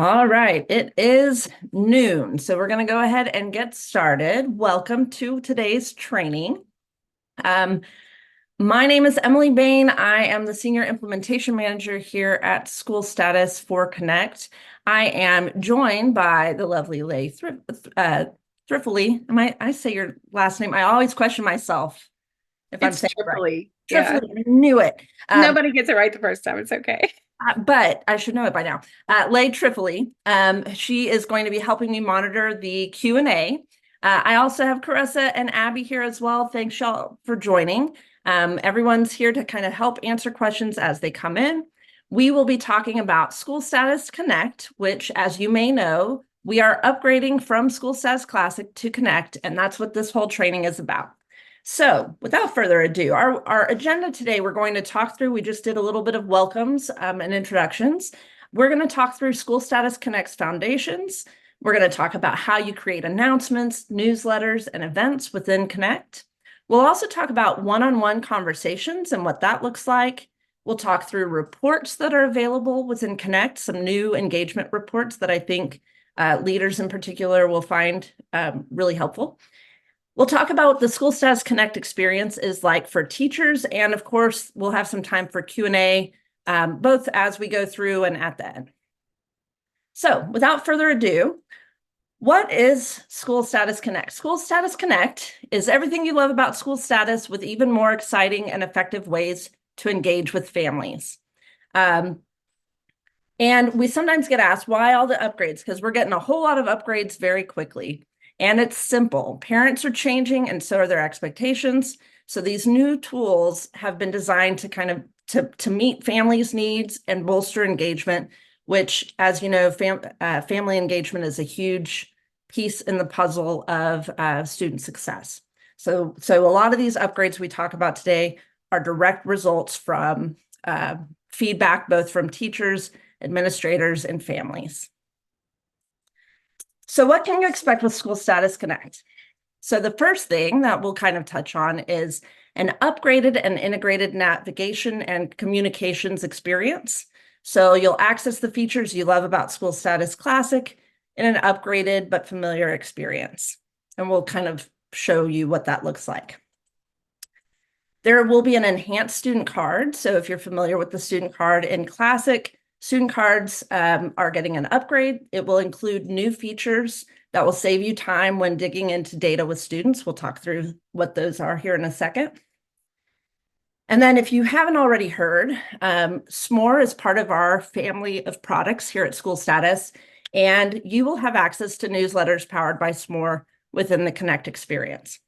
All right, it is noon, so we're going to go ahead and get started. Welcome to today's training. Um, my name is Emily Bain. I am the Senior Implementation Manager here at SchoolStatus for Connect. I am joined by the lovely Leigh Thrifley. I say your last name? I always question myself if I'm It's saying it right. Tripoli. Yeah. Thrifley, I knew it. Nobody gets it right the first time. It's okay. But I should know it by now. Leigh Trifoli, she is going to be helping me monitor the Q&A. I also have Carissa and Abby here as well. Thanks y'all for joining. Everyone's here to kind of help answer questions as they come in. We will be talking about SchoolStatus Connect, which, as you may know, we are upgrading from SchoolStatus Classic to Connect, and that's what this whole training is about. So without further ado, our agenda today, we're going to talk through, we just did a little bit of welcomes and introductions. We're going to talk through SchoolStatus Connect's foundations. We're going to talk about how you create announcements, newsletters, and events within Connect. We'll also talk about one-on-one conversations and what that looks like. We'll talk through reports that are available within Connect, some new engagement reports that I think leaders in particular will find really helpful. We'll talk about what the SchoolStatus Connect experience is like for teachers, and of course, we'll have some time for Q&A, both as we go through and at the end. So without further ado, what is SchoolStatus Connect? SchoolStatus Connect is everything you love about SchoolStatus with even more exciting and effective ways to engage with families. And we sometimes get asked, why all the upgrades? Because we're getting a whole lot of upgrades very quickly. And it's simple. Parents are changing and so are their expectations. So these new tools have been designed to kind of to meet families' needs and bolster engagement, which, as you know, family engagement is a huge piece in the puzzle of student success. So a lot of these upgrades we talk about today are direct results from feedback, both from teachers, administrators, and families. So what can you expect with SchoolStatus Connect? So the first thing that we'll kind of touch on is an upgraded and integrated navigation and communications experience. So you'll access the features you love about SchoolStatus Classic in an upgraded but familiar experience. And we'll kind of show you what that looks like. There will be an enhanced student card. So if you're familiar with the student card in Classic, student cards are getting an upgrade. It will include new features that will save you time when digging into data with students. We'll talk through what those are here in a second. And then if you haven't already heard, SMORE is part of our family of products here at SchoolStatus, and you will have access to newsletters powered by SMORE within the Connect experience.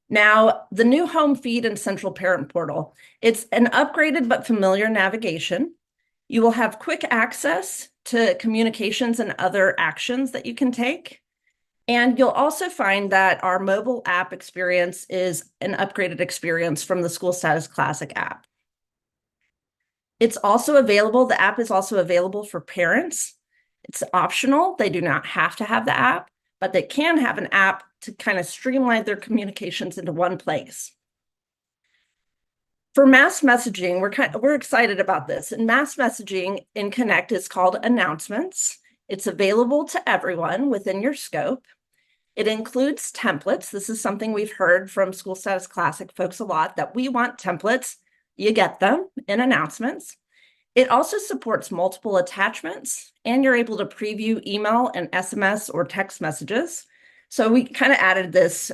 Now, the new home feed and central parent portal, it's an upgraded but familiar navigation. You will have quick access to communications and other actions that you can take. And you'll also find that our mobile app experience is an upgraded experience from the SchoolStatus Classic app. It's also available, the app is also available for parents. It's optional, they do not have to have the app, but they can have an app to kind of streamline their communications into one place. For mass messaging, we're excited about this. And mass messaging in Connect is called Announcements. It's available to everyone within your scope. It includes templates. This is something we've heard from SchoolStatus Classic folks a lot, that we want templates. You get them in Announcements. It also supports multiple attachments, and you're able to preview email and SMS or text messages. So we kind of added this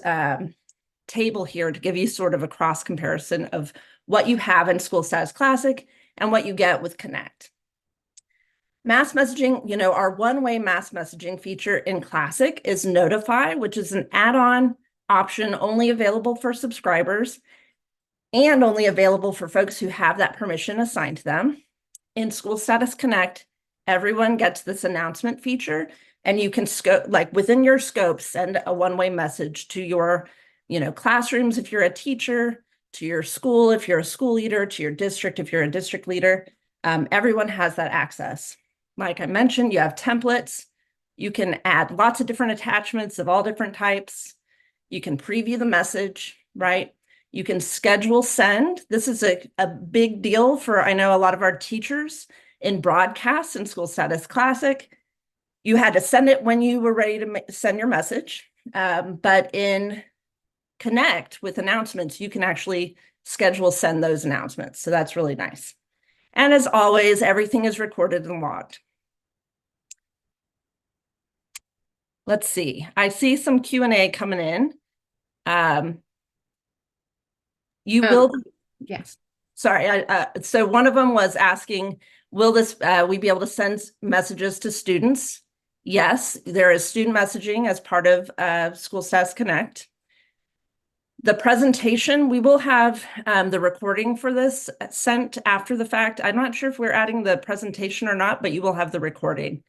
table here to give you sort of a cross comparison of what you have in SchoolStatus Classic and what you get with Connect. Mass messaging, you know, our one-way mass messaging feature in Classic is Notify, which is an add-on option only available for subscribers and only available for folks who have that permission assigned to them. In SchoolStatus Connect, everyone gets this announcement feature, and you can scope, like within your scope, send a one-way message to your, classrooms if you're a teacher, to your school if you're a school leader, to your district if you're a district leader. Everyone has that access. Like I mentioned, you have templates. You can add lots of different attachments of all different types. You can preview the message, right? You can schedule send. This is a big deal for, I know, a lot of our teachers in broadcast and SchoolStatus Classic. You had to send it when you were ready to send your message. But in Connect with announcements, you can actually schedule send those announcements. So that's really nice. And as always, everything is recorded and logged. Let's see. I see some Q&A coming in. You will. Yes. Sorry. So one of them was asking, will this we be able to send messages to students? Yes, there is student messaging as part of SchoolStatus Connect. The presentation, we will have the recording for this sent after the fact. I'm not sure if we're adding the presentation or not, but you will have the recording.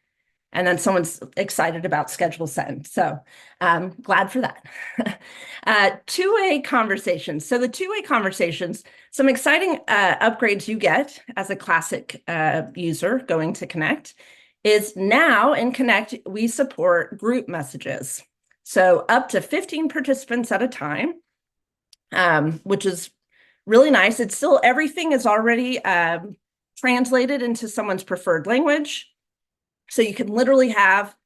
And then someone's excited about schedule send. So glad for that. Two-way conversations. So the two-way conversations, some exciting upgrades you get as a Classic user going to Connect is now in Connect, we support group messages. So up to 15 participants at a time, which is really nice. It's still, everything is already translated into someone's preferred language. So you can literally have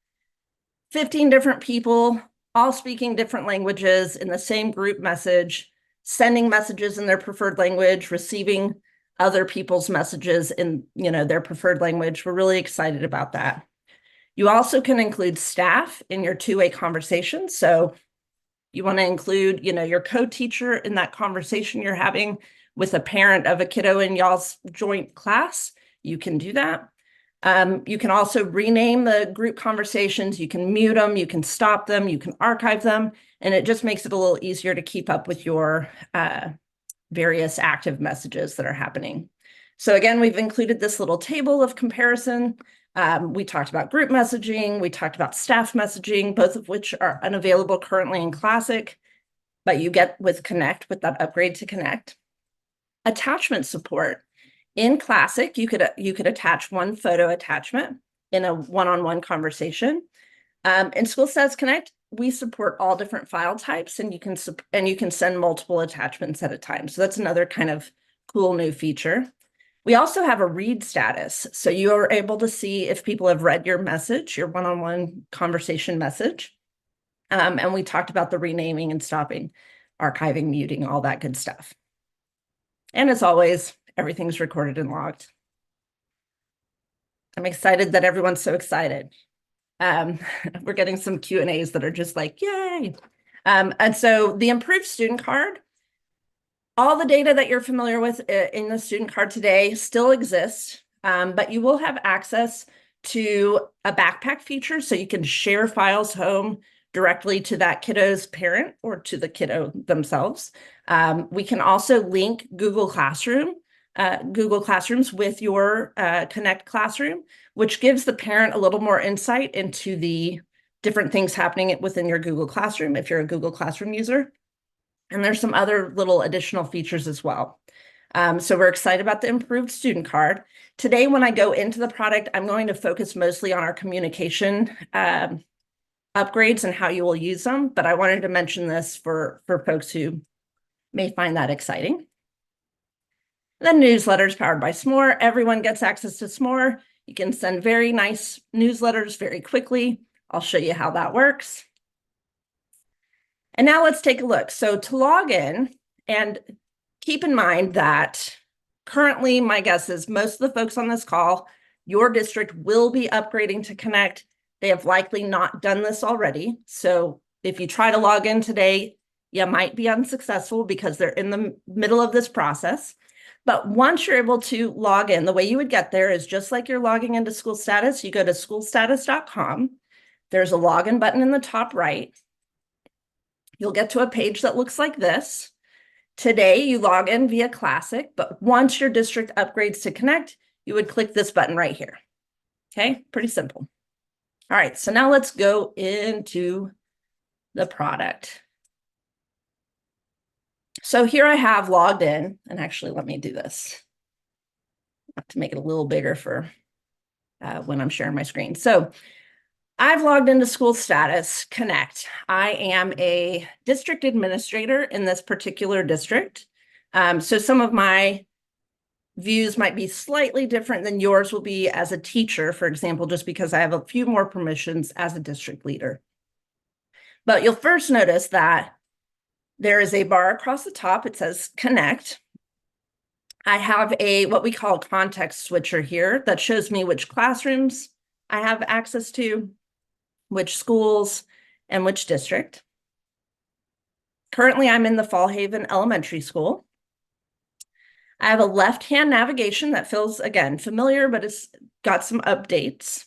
15 different people all speaking different languages in the same group message, sending messages in their preferred language, receiving other people's messages in their preferred language. We're really excited about that. You also can include staff in your two-way conversation. So you want to include, your co-teacher in that conversation you're having with a parent of a kiddo in y'all's joint class. You can do that. You can also rename the group conversations. You can mute them, you can stop them, you can archive them, and it just makes it a little easier to keep up with your various active messages that are happening. So again, we've included this little table of comparison. We talked about group messaging, we talked about staff messaging, both of which are unavailable currently in Classic, but you get with Connect, with that upgrade to Connect. Attachment support. In Classic, you could attach one photo attachment in a one-on-one conversation. In SchoolStatus Connect, we support all different file types, and you can send multiple attachments at a time. So that's another kind of cool new feature. We also have a read status, so you are able to see if people have read your message, your one-on-one conversation message. And we talked about the renaming and stopping, archiving, muting, all that good stuff. And as always, everything's recorded and logged. I'm excited that everyone's so excited. We're getting some Q&As that are just like, yay. And so the improved student card, all the data that you're familiar with in the student card today still exists, but you will have access to a backpack feature so you can share files home directly to that kiddo's parent or to the kiddo themselves. We can also link Google Classrooms with your Connect Classroom, which gives the parent a little more insight into the different things happening within your Google Classroom if you're a Google Classroom user. And there's some other little additional features as well. So we're excited about the improved student card. Today, when I go into the product, I'm going to focus mostly on our communication upgrades and how you will use them. But I wanted to mention this for folks who may find that exciting. The newsletters powered by S'more. Everyone gets access to S'more. You can send very nice newsletters very quickly. I'll show you how that works. And now let's take a look. So to log in, and keep in mind that currently my guess is most of the folks on this call, your district will be upgrading to Connect. They have likely not done this already. So if you try to log in today, you might be unsuccessful because they're in the middle of this process. But once you're able to log in, the way you would get there is just like you're logging into SchoolStatus. You go to schoolstatus.com. There's a login button in the top right. You'll get to a page that looks like this. Today, you log in via Classic, but once your district upgrades to Connect, you would click this button right here. Okay, pretty simple. All right, so now let's go into the product. So here I have logged in, and actually let me do this. I have to make it a little bigger for when I'm sharing my screen. So I've logged into SchoolStatus Connect. I am a district administrator in this particular district. So some of my views might be slightly different than yours will be as a teacher, for example, just because I have a few more permissions as a district leader. But you'll first notice that there is a bar across the top. It says Connect. I have a what we call a context switcher here that shows me which classrooms I have access to, which schools, and which district. Currently, I'm in the Fall Haven Elementary School. I have a left-hand navigation that feels, again, familiar, but it's got some updates.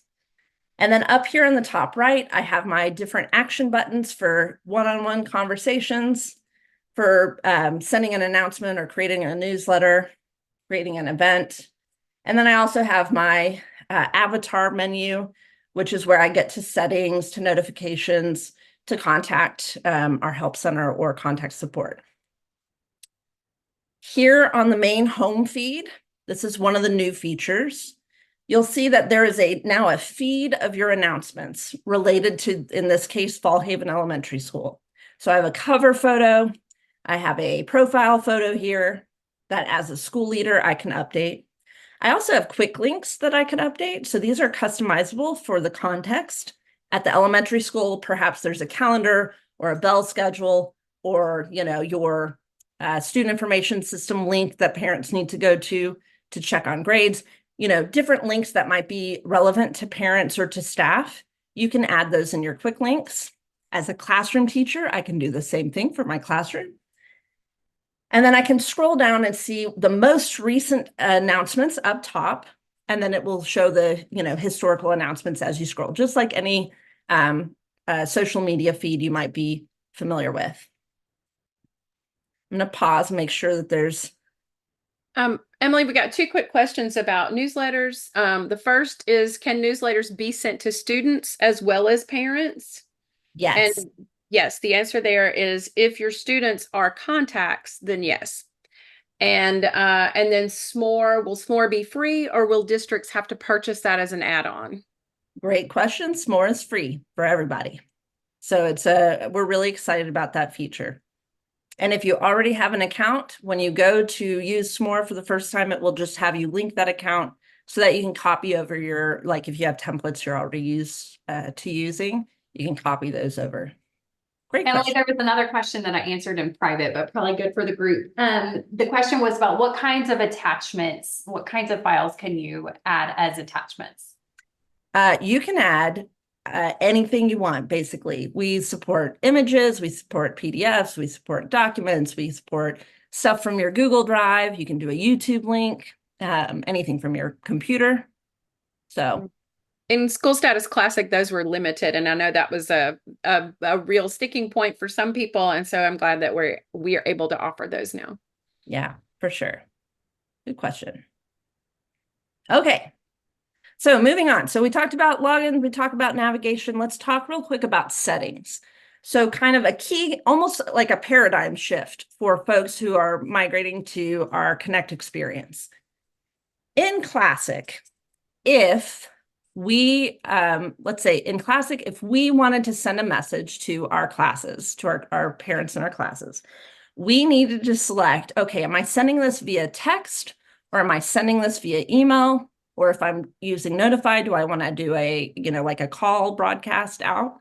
And then up here in the top right, I have my different action buttons for one-on-one conversations, for sending an announcement or creating a newsletter, creating an event. And then I also have my avatar menu, which is where I get to settings, to notifications, to contact our help center or contact support. Here on the main home feed, this is one of the new features. You'll see that there is now a feed of your announcements related to, in this case, Fall Haven Elementary School. So I have a cover photo. I have a profile photo here that as a school leader, I can update. I also have quick links that I can update. So these are customizable for the context. At the elementary school, perhaps there's a calendar or a bell schedule or, your student information system link that parents need to go to check on grades, different links that might be relevant to parents or to staff. You can add those in your quick links. As a classroom teacher, I can do the same thing for my classroom. And then I can scroll down and see the most recent announcements up top, and then it will show the, historical announcements as you scroll, just like any social media feed you might be familiar with. I'm going to pause and make sure that there's... Emily, we got two quick questions about newsletters. The first is, can newsletters be sent to students as well as parents? Yes. And yes, the answer there is if your students are contacts, then yes. And then will SMORE be free, or will districts have to purchase that as an add-on? Great question. SMORE is free for everybody. So we're really excited about that feature. And if you already have an account, when you go to use SMORE for the first time, it will just have you link that account so that you can copy over if you have templates you're already using, you can copy those over. Great question. There was another question that I answered in private, but probably good for the group. The question was about what kinds of attachments, what kinds of files can you add as attachments? You can add anything you want, basically. We support images, we support PDFs, we support documents, we support stuff from your Google Drive. You can do a YouTube link, anything from your computer. So in SchoolStatus Classic, those were limited, and I know that was a real sticking point for some people, and so I'm glad that we are able to offer those now. Yeah, for sure. Good question. Okay. So moving on. So we talked about login, we talked about navigation. Let's talk real quick about settings. So kind of a key, almost like a paradigm shift for folks who are migrating to our Connect experience. In Classic, if we, let's say in Classic, if we wanted to send a message to our classes, to our parents in our classes, we needed to select, okay, am I sending this via text or am I sending this via email? Or if I'm using Notify, do I want to do like a call broadcast out?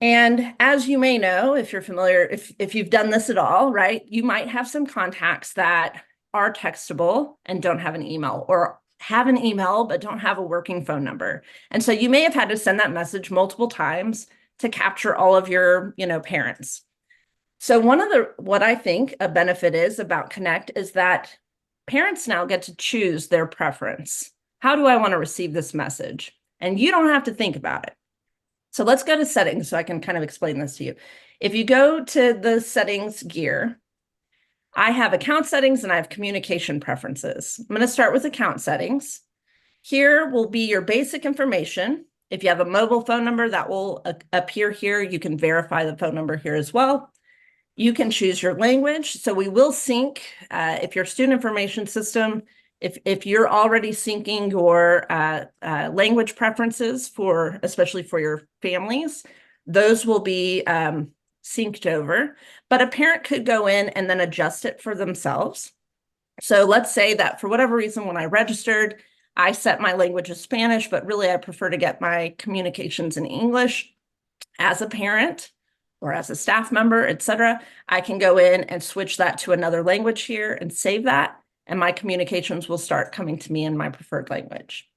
And as you may know, if you're familiar, if you've done this at all, right, you might have some contacts that are textable and don't have an email, or have an email but don't have a working phone number. And so you may have had to send that message multiple times to capture all of your, parents. So what I think a benefit is about Connect is that parents now get to choose their preference. How do I want to receive this message? And you don't have to think about it. So let's go to settings so I can kind of explain this to you. If you go to the settings gear, I have account settings and I have communication preferences. I'm going to start with account settings. Here will be your basic information. If you have a mobile phone number, that will appear here. You can verify the phone number here as well. You can choose your language. So we will sync if your student information system If you're already syncing your language preferences for, especially for your families, those will be synced over, but a parent could go in and then adjust it for themselves. So let's say that for whatever reason, when I registered, I set my language as Spanish, but really I prefer to get my communications in English. As a parent or as a staff member, etc., I can go in and switch that to another language here and save that, and my communications will start coming to me in my preferred language.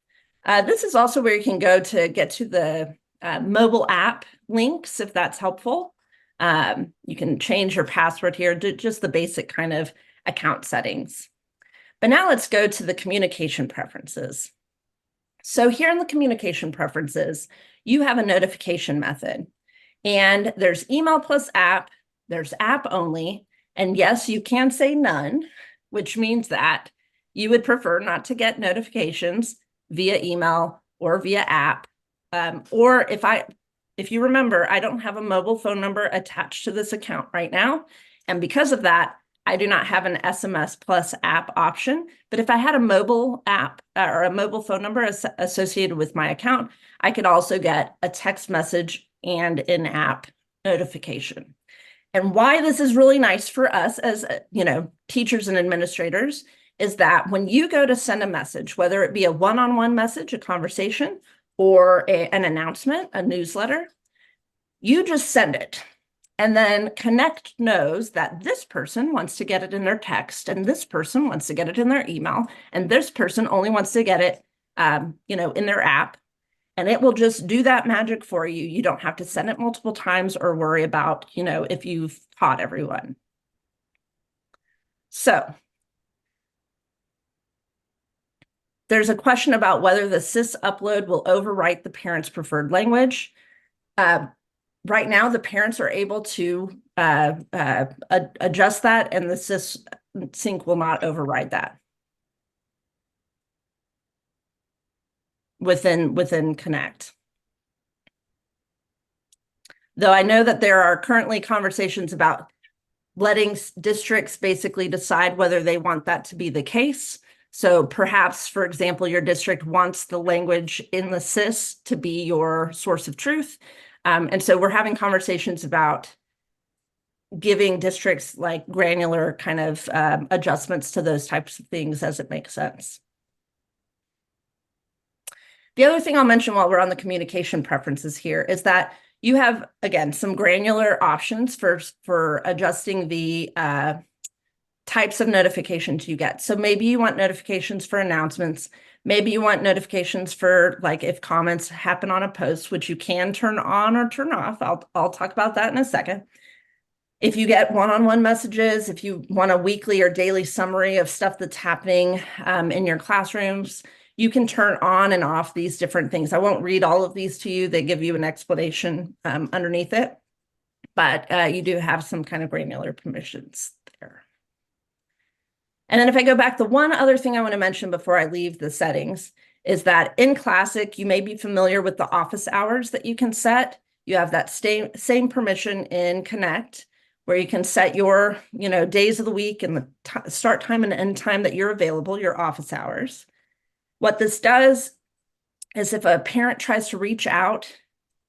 This is also where you can go to get to the mobile app links, if that's helpful. You can change your password here, just the basic kind of account settings. But now let's go to the communication preferences. So here in the communication preferences, you have a notification method, and there's email plus app, there's app only, and yes, you can say none, which means that you would prefer not to get notifications via email or via app. Or if you remember, I don't have a mobile phone number attached to this account right now, and because of that, I do not have an SMS plus app option, but if I had a mobile app or a mobile phone number associated with my account, I could also get a text message and in-app notification. And why this is really nice for us as, teachers and administrators is that when you go to send a message, whether it be a one-on-one message, a conversation, or an announcement, a newsletter, you just send it. And then Connect knows that this person wants to get it in their text, and this person wants to get it in their email, and this person only wants to get it, in their app. And it will just do that magic for you. You don't have to send it multiple times or worry about, if you've taught everyone. So there's a question about whether the SIS upload will overwrite the parent's preferred language. Right now, the parents are able to adjust that, and the SIS sync will not override that within Connect. Though I know that there are currently conversations about letting districts basically decide whether they want that to be the case. So perhaps, for example, your district wants the language in the SIS to be your source of truth. And so we're having conversations about giving districts like granular kind of adjustments to those types of things as it makes sense. The other thing I'll mention while we're on the communication preferences here is that you have, again, some granular options for adjusting the types of notifications you get. So maybe you want notifications for announcements. Maybe you want notifications for, like, if comments happen on a post, which you can turn on or turn off. I'll talk about that in a second. If you get one-on-one messages, if you want a weekly or daily summary of stuff that's happening in your classrooms, you can turn on and off these different things. I won't read all of these to you. They give you an explanation underneath it, but you do have some kind of granular permissions there. And then if I go back, the one other thing I want to mention before I leave the settings is that in Classic, you may be familiar with the office hours that you can set. You have that same permission in Connect, where you can set your, days of the week and the start time and end time that you're available, your office hours. What this does is if a parent tries to reach out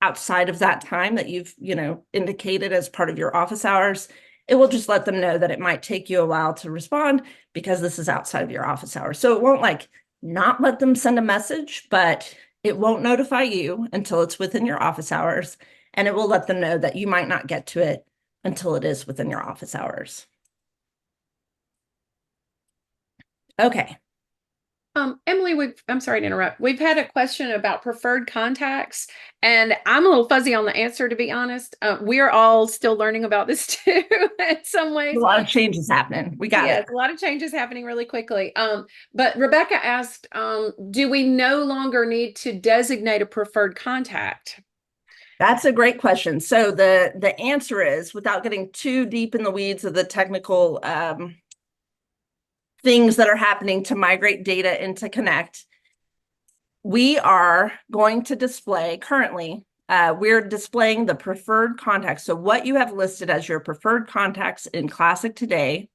outside of that time that you've, indicated as part of your office hours, it will just let them know that it might take you a while to respond because this is outside of your office hours. So it won't not let them send a message, but it won't notify you until it's within your office hours. And it will let them know that you might not get to it until it is within your office hours. Okay. Emily, I'm sorry to interrupt. We've had a question about preferred contacts, and I'm a little fuzzy on the answer, to be honest. We're all still learning about this too in some ways. A lot of changes happening. We got it. A lot of changes happening really quickly. But Rebecca asked, do we no longer need to designate a preferred contact? That's a great question. So the answer is, without getting too deep in the weeds of the technical things that are happening to migrate data into Connect, we are going to display currently, we're displaying the preferred contacts. So what you have listed as your preferred contacts in Classic today,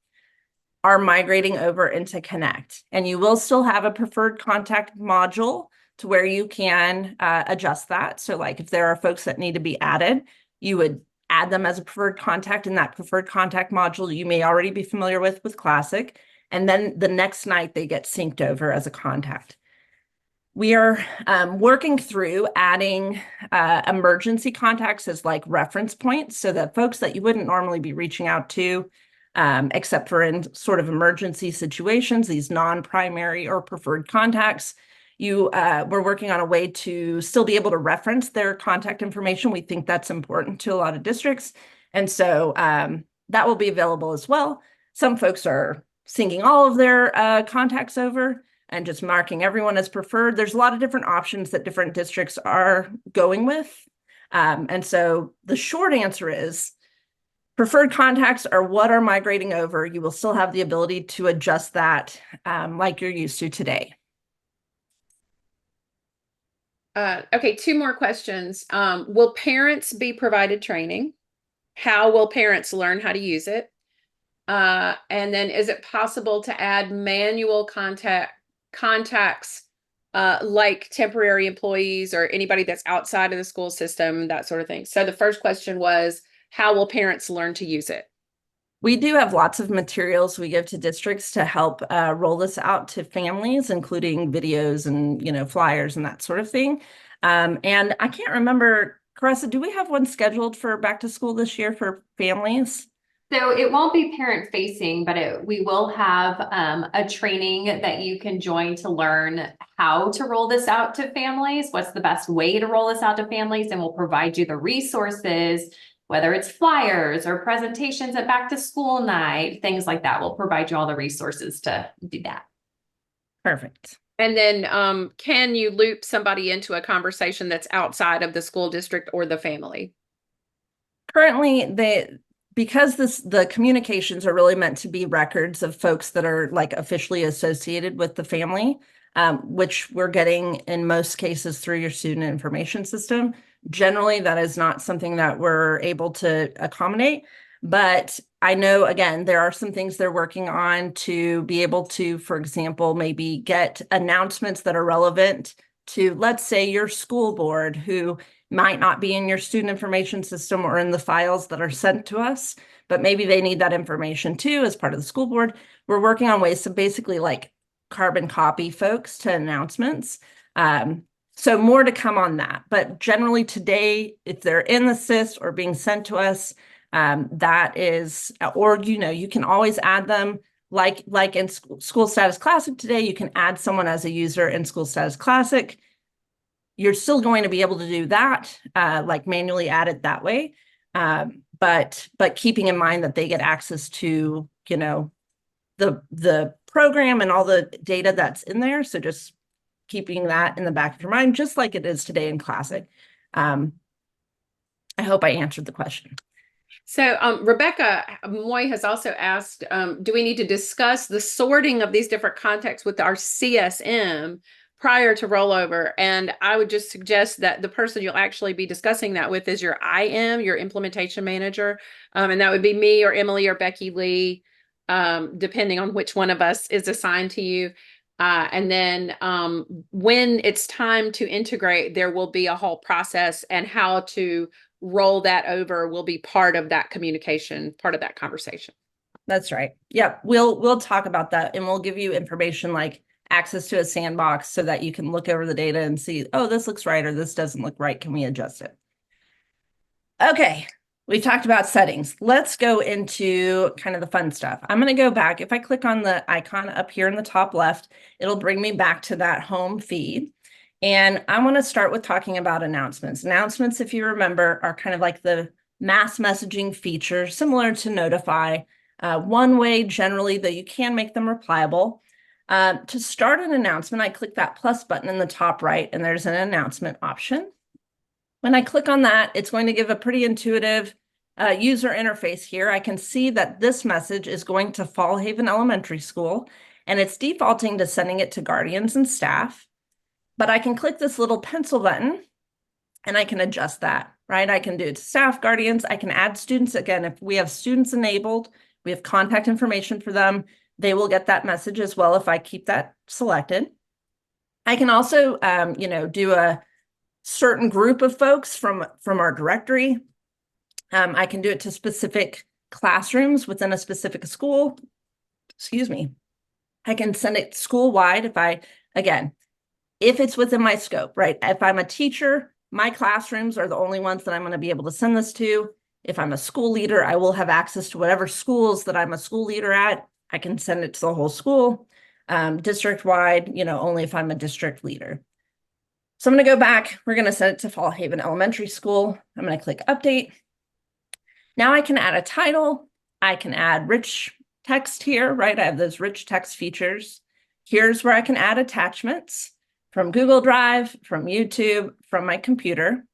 are migrating over into Connect. And you will still have a preferred contact module to where you can adjust that. So like if there are folks that need to be added, you would add them as a preferred contact in that preferred contact module you may already be familiar with Classic. And then the next night they get synced over as a contact. We are working through adding emergency contacts as like reference points so that folks that you wouldn't normally be reaching out to, except for in sort of emergency situations, these non-primary or preferred contacts, we're working on a way to still be able to reference their contact information. We think that's important to a lot of districts. And so that will be available as well. Some folks are syncing all of their contacts over and just marking everyone as preferred. There's a lot of different options that different districts are going with. And so the short answer is preferred contacts are what are migrating over. You will still have the ability to adjust that like you're used to today. Okay, 2 more questions. Will parents be provided training? How will parents learn how to use it? And then is it possible to add manual contacts like temporary employees or anybody that's outside of the school system, that sort of thing? So the first question was, how will parents learn to use it? We do have lots of materials we give to districts to help roll this out to families, including videos and flyers and that sort of thing. And I can't remember, Carissa, do we have one scheduled for back to school this year for families? So it won't be parent facing, but we will have a training that you can join to learn how to roll this out to families. What's the best way to roll this out to families? And we'll provide you the resources, whether it's flyers or presentations at back to school night, things like that. We'll provide you all the resources to do that. Perfect. And then can you loop somebody into a conversation that's outside of the school district or the family? Currently, because the communications are really meant to be records of folks that are like officially associated with the family, which we're getting in most cases through your student information system. Generally, that is not something that we're able to accommodate. But I know, again, there are some things they're working on to be able to, for example, maybe get announcements that are relevant to, let's say, your school board who might not be in your student information system or in the files that are sent to us, but maybe they need that information too as part of the school board. We're working on ways to basically like carbon copy folks to announcements. So more to come on that. But generally today, if they're in the SIS or being sent to us, that is, or you can always add them like in SchoolStatus Classic today, you can add someone as a user in SchoolStatus Classic. You're still going to be able to do that, like manually add it that way. But keeping in mind that they get access to, the program and all the data that's in there. So just keeping that in the back of your mind, just like it is today in Classic. I hope I answered the question. So Rebecca Moy has also asked, do we need to discuss the sorting of these different contacts with our CSM prior to rollover? And I would just suggest that the person you'll actually be discussing that with is your IM, your implementation manager. And that would be me or Emily or Becky Lee, depending on which one of us is assigned to you. And then when it's time to integrate, there will be a whole process, and how to roll that over will be part of that communication, part of that conversation. That's right. Yeah, we'll talk about that, and we'll give you information like access to a sandbox so that you can look over the data and see, oh, this looks right or this doesn't look right. Can we adjust it? Okay, we talked about settings. Let's go into kind of the fun stuff. I'm going to go back. If I click on the icon up here in the top left, it'll bring me back to that home feed. And I want to start with talking about announcements. Announcements, if you remember, are kind of like the mass messaging feature, similar to Notify. One way generally that you can make them replyable. To start an announcement, I click that plus button in the top right, and there's an announcement option. When I click on that, it's going to give a pretty intuitive user interface here. I can see that this message is going to Fall Haven Elementary School, and it's defaulting to sending it to guardians and staff. But I can click this little pencil button and I can adjust that, right? I can do it to staff, guardians. I can add students. Again, if we have students enabled, we have contact information for them. they will get that message as well if I keep that selected. I can also, do a certain group of folks from our directory. I can do it to specific classrooms within a specific school. Excuse me. I can send it school-wide if it's within my scope, right? If I'm a teacher, my classrooms are the only ones that I'm going to be able to send this to. If I'm a school leader, I will have access to whatever schools that I'm a school leader at. I can send it to the whole school. District-wide, only if I'm a district leader. So I'm going to go back. We're going to send it to Fall Haven Elementary School. I'm going to click Update. Now I can add a title. I can add rich text here, right? I have those rich text features. Here's where I can add attachments from Google Drive, from YouTube, from my computer.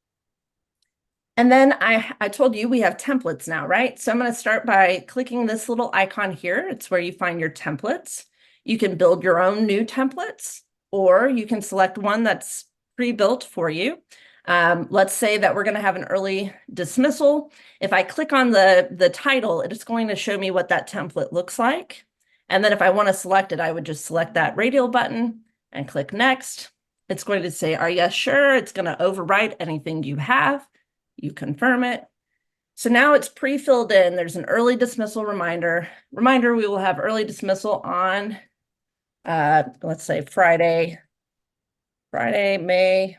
And then I told you we have templates now, right? So I'm going to start by clicking this little icon here. It's where you find your templates. You can build your own new templates, or you can select one that's pre-built for you. Let's say that we're going to have an early dismissal. If I click on the title, it's going to show me what that template looks like. And then if I want to select it, I would just select that radial button and click Next. It's going to say, are you sure? It's going to overwrite anything you have. You confirm it. So now it's pre-filled in. There's an early dismissal reminder. Reminder, we will have early dismissal on, let's say Friday, May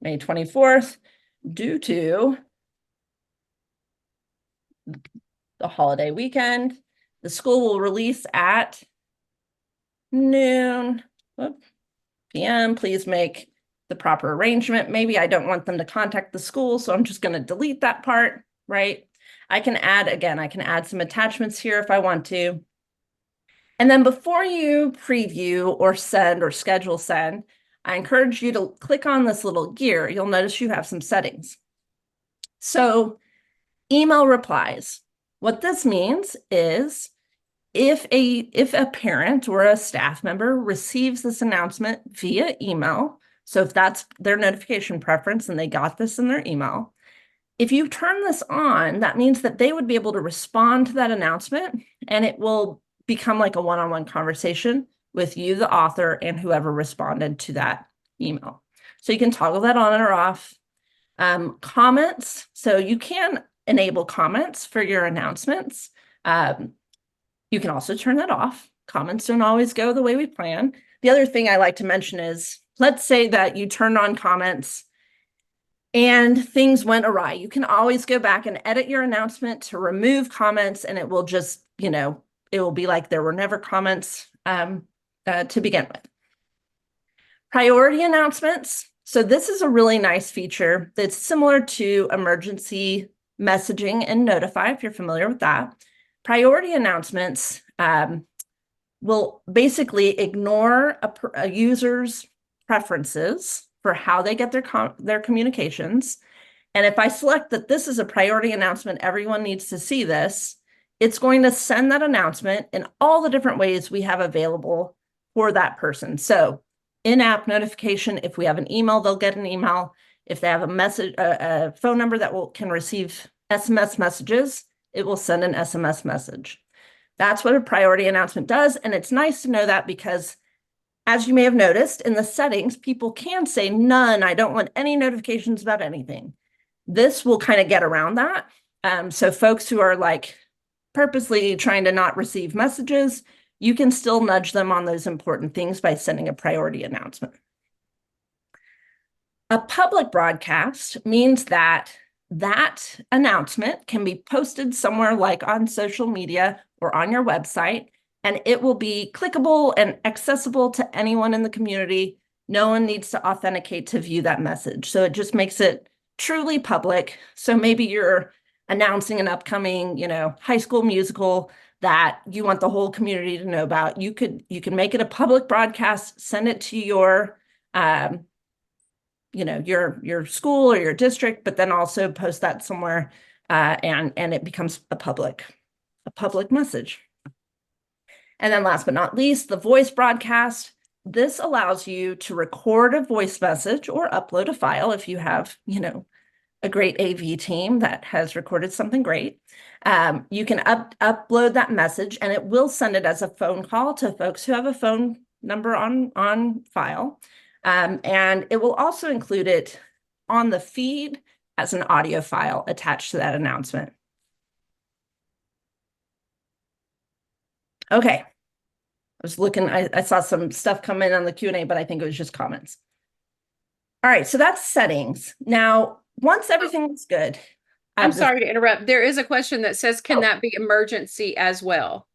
24th, due to the holiday weekend. The school will release at noon p.m. Please make the proper arrangement. Maybe I don't want them to contact the school, so I'm just going to delete that part, right? I can add some attachments here if I want to. And then before you preview or send or schedule send, I encourage you to click on this little gear. You'll notice you have some settings. So email replies. What this means is if a parent or a staff member receives this announcement via email, so if that's their notification preference and they got this in their email, if you turn this on, that means that they would be able to respond to that announcement, and it will become like a one-on-one conversation with you, the author, and whoever responded to that email. So you can toggle that on or off. Comments. So you can enable comments for your announcements. You can also turn that off. Comments don't always go the way we plan. The other thing I like to mention is, let's say that you turned on comments and things went awry. You can always go back and edit your announcement to remove comments, and it will just, it will be like there were never comments to begin with. Priority announcements. So this is a really nice feature that's similar to emergency messaging and Notify, if you're familiar with that. Priority announcements will basically ignore a user's preferences for how they get their communications. And if I select that this is a priority announcement, everyone needs to see this, it's going to send that announcement in all the different ways we have available for that person. So in-app notification, if we have an email, they'll get an email. If they have a phone number that can receive SMS messages, it will send an SMS message. That's what a priority announcement does. And it's nice to know that because, as you may have noticed in the settings, people can say none. I don't want any notifications about anything. This will kind of get around that. So folks who are like purposely trying to not receive messages, you can still nudge them on those important things by sending a priority announcement. A public broadcast means that announcement can be posted somewhere like on social media or on your website, and it will be clickable and accessible to anyone in the community. No one needs to authenticate to view that message. So it just makes it truly public. So maybe you're announcing an upcoming, high school musical that you want the whole community to know about. You can make it a public broadcast, send it to your school or your district, but then also post that somewhere, and it becomes a public message. And then last but not least, the voice broadcast. This allows you to record a voice message or upload a file if you have, a great AV team that has recorded something great. You can upload that message and it will send it as a phone call to folks who have a phone number on file. And it will also include it on the feed as an audio file attached to that announcement. Okay. I was looking, I saw some stuff come in on the Q&A, but I think it was just comments. All right, so that's settings. Now, once everything is good. I'm sorry to interrupt. There is a question that says, can Oh. that be emergency as well?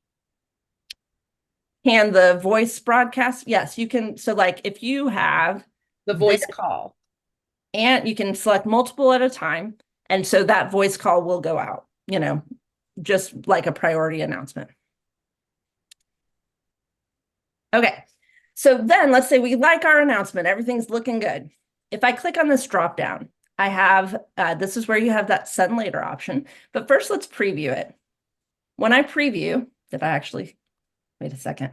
Can the voice broadcast? Yes, you can. So like if you have The voice call. and you can select multiple at a time. And so that voice call will go out, you know, just like a priority announcement. Okay, so then let's say we like our announcement, everything's looking good. If I click on this drop down, I have, this is where you have that send later option, but first let's preview it. When I preview, did I actually, wait a second.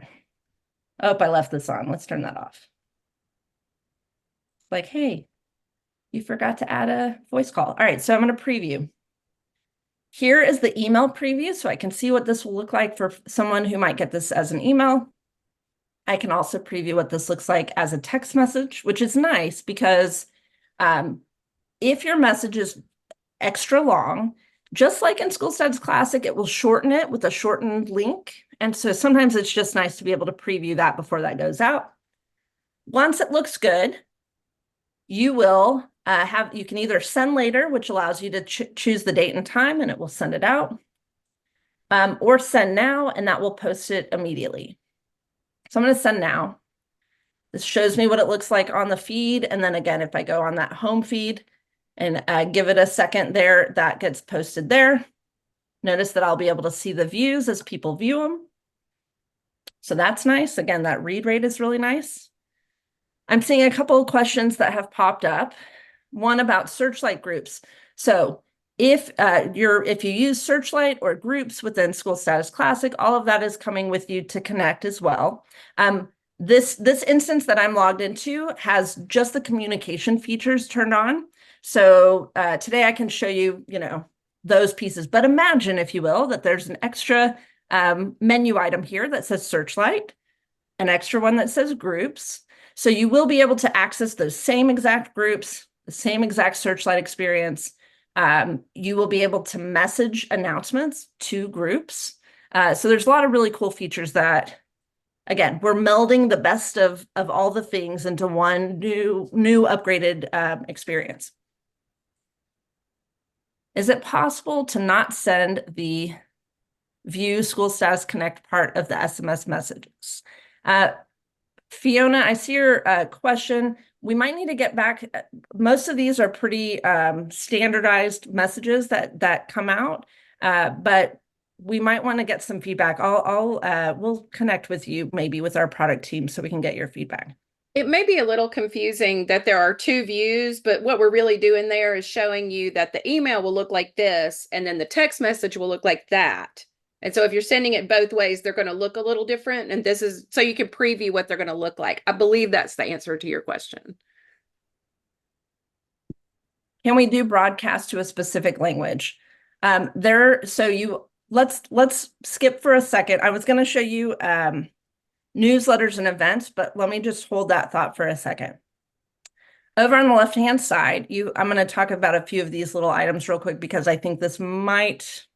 Oh, I left this on, let's turn that off. Like, hey, you forgot to add a voice call. All right, so I'm gonna preview. Here is the email preview, so I can see what this will look like for someone who might get this as an email. I can also preview what this looks like as a text message, which is nice because if your message is extra long, just like in SchoolStatus Classic, it will shorten it with a shortened link. And so sometimes it's just nice to be able to preview that before that goes out. Once it looks good, you will you can either send later, which allows you to choose the date and time and it will send it out, or send now and that will post it immediately. So I'm going to send now. This shows me what it looks like on the feed. And then again, if I go on that home feed and give it a second there, that gets posted there. Notice that I'll be able to see the views as people view them. So that's nice. Again, that read rate is really nice. I'm seeing a couple of questions that have popped up. One about Searchlight groups. So if you use Searchlight or groups within SchoolStatus Classic, all of that is coming with you to Connect as well. This instance that I'm logged into has just the communication features turned on. So today I can show you, those pieces. But imagine, if you will, that there's an extra menu item here that says Searchlight, an extra one that says Groups. So you will be able to access those same exact groups, the same exact Searchlight experience. You will be able to message announcements to groups. So there's a lot of really cool features that, again, we're melding the best of all the things into one new upgraded experience. Is it possible to not send the view SchoolStatus Connect part of the SMS messages? Fiona, I see your question. We might need to get back. Most of these are pretty standardized messages that come out, but we might want to get some feedback. We'll connect with you maybe with our product team so we can get your feedback. It may be a little confusing that there are two views, but what we're really doing there is showing you that the email will look like this, and then the text message will look like that. And so if you're sending it both ways, they're going to look a little different. And this is so you can preview what they're going to look like. I believe that's the answer to your question. Can we do broadcast to a specific language? Let's skip for a second. I was going to show you newsletters and events, but let me just hold that thought for a second. Over on the left-hand side, I'm going to talk about a few of these little items real quick because I think this might,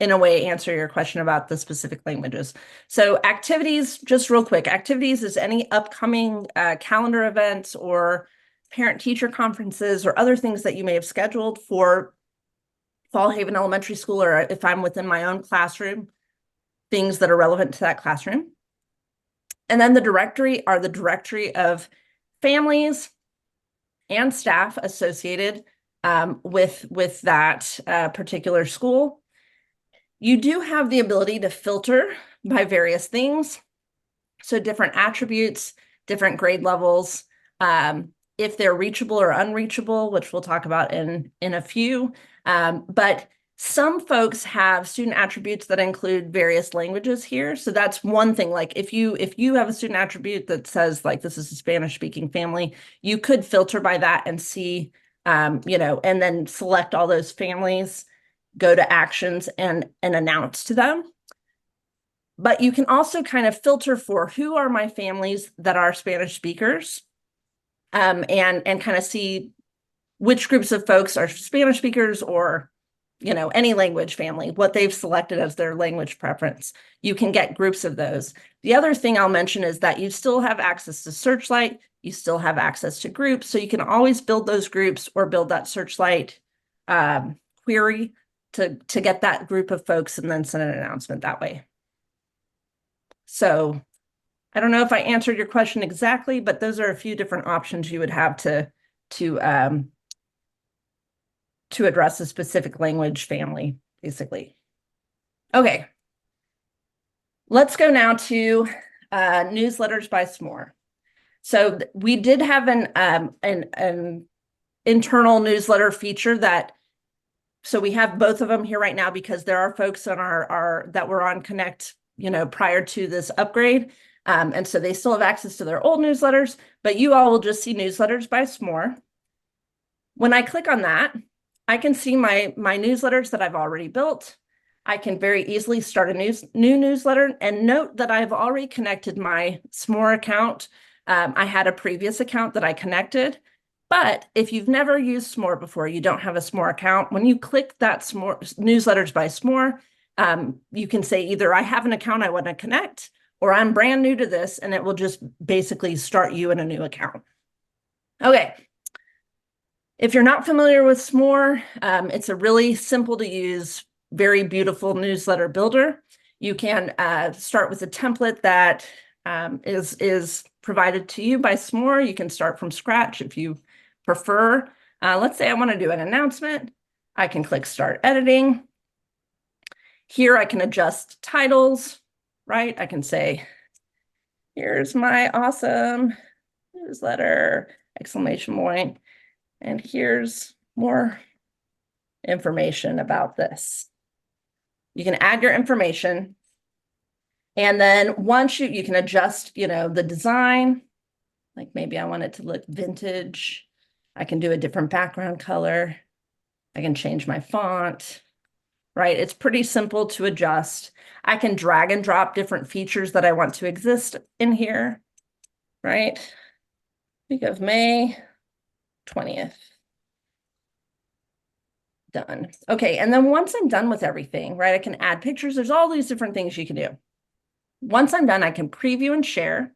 in a way, answer your question about the specific languages. So activities, just real quick, activities is any upcoming calendar events or parent-teacher conferences or other things that you may have scheduled for Fall Haven Elementary School, or if I'm within my own classroom, things that are relevant to that classroom. And then the directory are the directory of families and staff associated with that particular school. You do have the ability to filter by various things. So different attributes, different grade levels, if they're reachable or unreachable, which we'll talk about in a few. But some folks have student attributes that include various languages here. So that's one thing. Like if you have a student attribute that says like this is a Spanish speaking family, you could filter by that and see you know, and then select all those families, go to actions and announce to them. But you can also kind of filter for who are my families that are Spanish speakers, and kind of see which groups of folks are Spanish speakers or, you know, any language family, what they've selected as their language preference. You can get groups of those. The other thing I'll mention is that you still have access to Searchlight. You still have access to groups. So you can always build those groups or build that Searchlight query to get that group of folks and then send an announcement that way. So I don't know if I answered your question exactly, but those are a few different options you would have to address a specific language family, basically. Okay. Let's go now to newsletters by SMORE. So we did have an internal newsletter feature that, so we have both of them here right now because there are folks on our that were on Connect, you know, prior to this upgrade. And so they still have access to their old newsletters, but you all will just see newsletters by SMORE. When I click on that, I can see my newsletters that I've already built. I can very easily start a new newsletter, and note that I've already connected my SMORE account. I had a previous account that I connected, but if you've never used SMORE before, you don't have a SMORE account, when you click that SMORE newsletters by SMORE, you can say either I have an account I want to connect, or I'm brand new to this, and it will just basically start you in a new account. Okay. If you're not familiar with SMORE, it's a really simple to use, very beautiful newsletter builder. You can start with a template that is provided to you by SMORE. You can start from scratch if you prefer. Let's say I want to do an announcement. I can click Start Editing. Here I can adjust titles, right? I can say, here's my awesome newsletter, exclamation point. And here's more information about this. You can add your information. And then once you can adjust, you know, the design, like maybe I want it to look vintage. I can do a different background color. I can change my font, right? It's pretty simple to adjust. I can drag and drop different features that I want to exist in here, right? Week of May 20th. Done. Okay, and then once I'm done with everything, right, I can add pictures. There's all these different things you can do. Once I'm done, I can preview and share.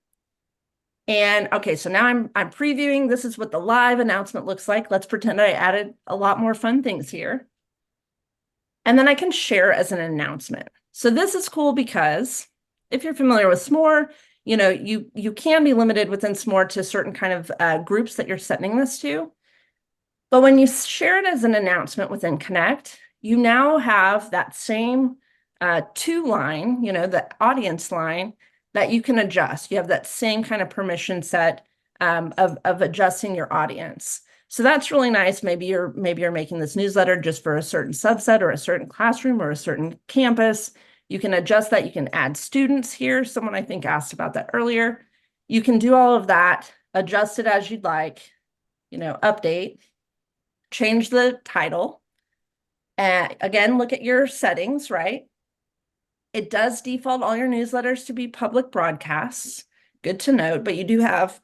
And okay, so now I'm previewing. This is what the live announcement looks like. Let's pretend I added a lot more fun things here. And then I can share as an announcement. So this is cool because if you're familiar with SMORE, you know, you can be limited within SMORE to certain kind of groups that you're sending this to. But when you share it as an announcement within Connect, you now have that same to line, you know, the audience line that you can adjust. You have that same kind of permission set of adjusting your audience. So that's really nice. Maybe you're making this newsletter just for a certain subset or a certain classroom or a certain campus. You can adjust that. You can add students here. Someone I think asked about that earlier. You can do all of that, adjust it as you'd like, you know, update. Change the title. Again, look at your settings, right? It does default all your newsletters to be public broadcasts. Good to note, but you do have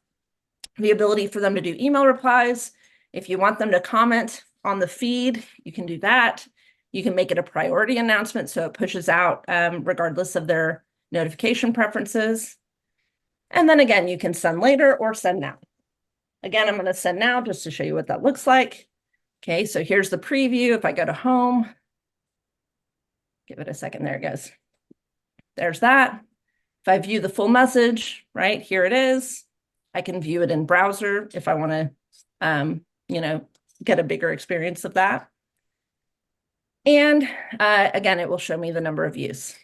the ability for them to do email replies. If you want them to comment on the feed, you can do that. You can make it a priority announcement so it pushes out regardless of their notification preferences. And then again, you can send later or send now. Again, I'm going to send now just to show you what that looks like. Okay, so here's the preview. If I go to home, give it a second, there it goes. There's that. If I view the full message, right, here it is. I can view it in browser if I want to, you know, get a bigger experience of that. And again, it will show me the number of views.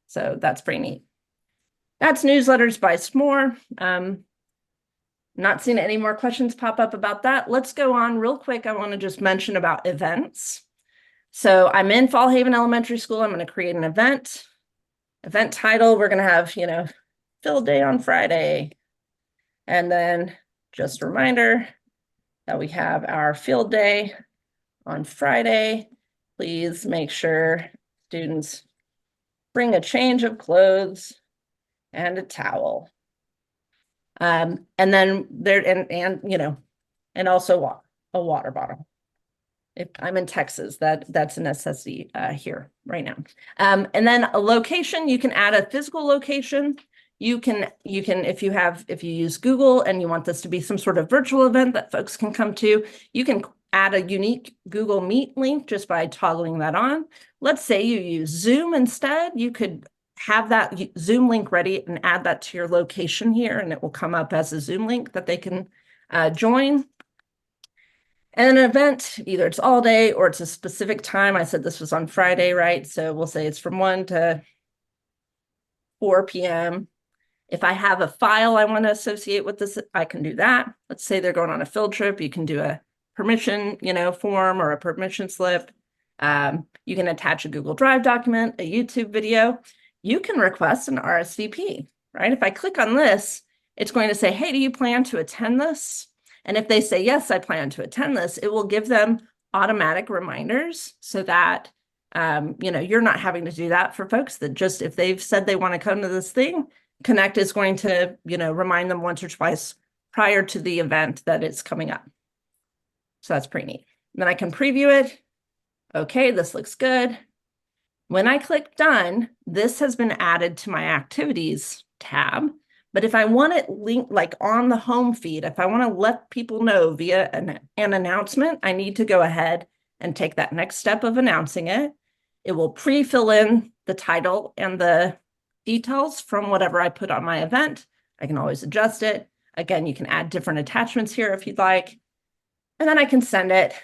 So that's pretty neat. That's newsletters by SMORE. Not seeing any more questions pop up about that. Let's go on real quick. I want to just mention about events. So I'm in Fall Haven Elementary School. I'm going to create an event. Event title, we're going to have, you know, field day on Friday. And then just a reminder, that we have our field day on Friday. Please make sure students bring a change of clothes and a towel. And then there, and you know, and also a water bottle. If I'm in Texas, that's a necessity here right now. And then a location, you can add a physical location. You can, if you use Google and you want this to be some sort of virtual event that folks can come to, you can add a unique Google Meet link just by toggling that on. Let's say you use Zoom instead. You could have that Zoom link ready and add that to your location here, and it will come up as a Zoom link that they can join. And an event, either it's all day or it's a specific time. I said this was on Friday, right? So we'll say it's from 1 to 4 p.m. If I have a file I want to associate with this, I can do that. Let's say they're going on a field trip. You can do a permission, form or a permission slip. You can attach a Google Drive document, a YouTube video. You can request an RSVP, right? If I click on this, it's going to say, hey, do you plan to attend this? And if they say, yes, I plan to attend this, it will give them automatic reminders so that, you're not having to do that for folks that just, if they've said they want to come to this thing, Connect is going to, remind them once or twice prior to the event that it's coming up. So that's pretty neat. Then I can preview it. Okay, this looks good. When I click done, this has been added to my activities tab. But if I want it linked like on the home feed, if I want to let people know via an announcement, I need to go ahead and take that next step of announcing it. It will pre-fill in the title and the details from whatever I put on my event. I can always adjust it. Again, you can add different attachments here if you'd like. And then I can send it.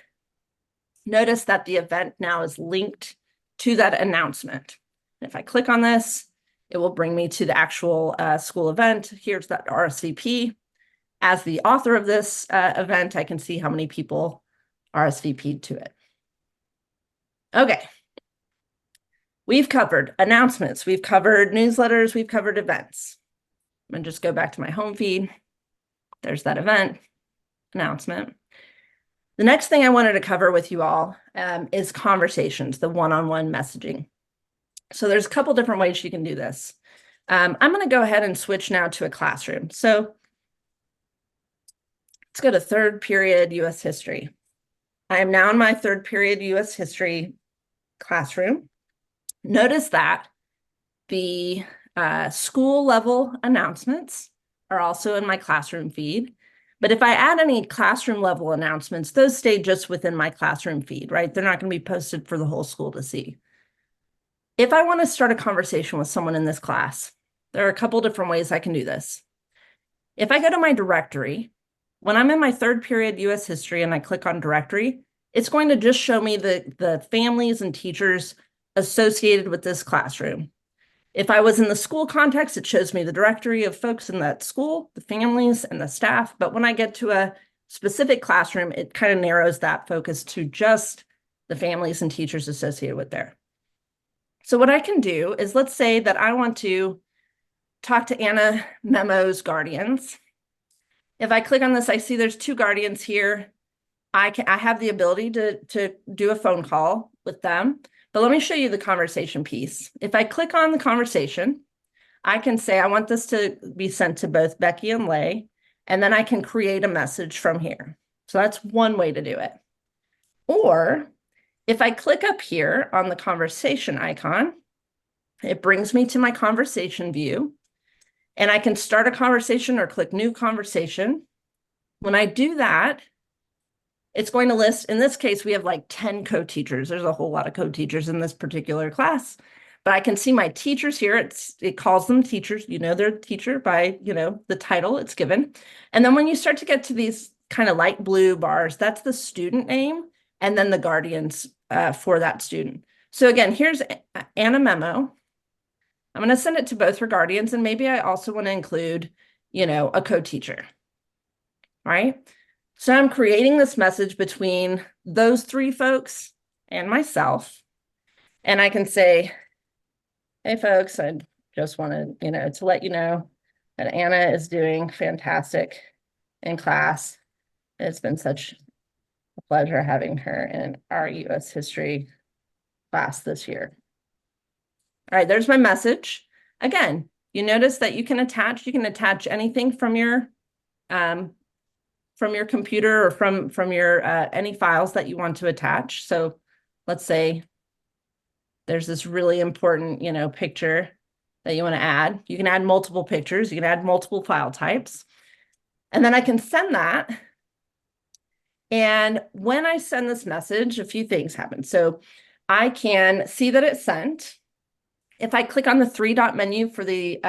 Notice that the event now is linked to that announcement. If I click on this, it will bring me to the actual school event. Here's that RSVP. As the author of this event, I can see how many people RSVP'd to it. Okay. We've covered announcements. We've covered newsletters. We've covered events. I'm going to just go back to my home feed. There's that event announcement. The next thing I wanted to cover with you all is conversations, the one-on-one messaging. So there's a couple different ways you can do this. I'm going to go ahead and switch now to a classroom. So let's go to third period U.S. history. I am now in my third period U.S. history classroom. Notice that the school level announcements are also in my classroom feed. But if I add any classroom level announcements, those stay just within my classroom feed, right? They're not going to be posted for the whole school to see. If I want to start a conversation with someone in this class, there are a couple different ways I can do this. If I go to my directory, when I'm in my third period U.S. history and I click on directory, it's going to just show me the families and teachers associated with this classroom. If I was in the school context, it shows me the directory of folks in that school, the families and the staff. But when I get to a specific classroom, it kind of narrows that focus to just the families and teachers associated with there. So what I can do is, let's say that I want to talk to Anna Memo's guardians. If I click on this, I see there's 2 guardians here. I have the ability to do a phone call with them. But let me show you the conversation piece. If I click on the conversation, I can say I want this to be sent to both Becky and Lay, and then I can create a message from here. So that's one way to do it. Or if I click up here on the conversation icon, it brings me to my conversation view, and I can start a conversation or click new conversation. When I do that, it's going to list, in this case, we have like 10 co-teachers. There's a whole lot of co-teachers in this particular class, but I can see my teachers here. It calls them teachers. They're a teacher by, the title it's given. And then when you start to get to these kind of light blue bars, that's the student name and then the guardians for that student. So again, here's Anna Memo. I'm going to send it to both her guardians, and maybe I also want to include, a co-teacher, right? So I'm creating this message between those 3 folks and myself. And I can say, hey, folks, I just wanted, to let you know that Anna is doing fantastic in class. It's been such a pleasure having her in our US history class this year. All right, there's my message. Again, you notice that you can attach anything from your computer or from your any files that you want to attach. So let's say there's this really important, picture that you want to add. You can add multiple pictures, you can add multiple file types. And then I can send that. And when I send this message, a few things happen. So I can see that it's sent. If I click on the three-dot menu for the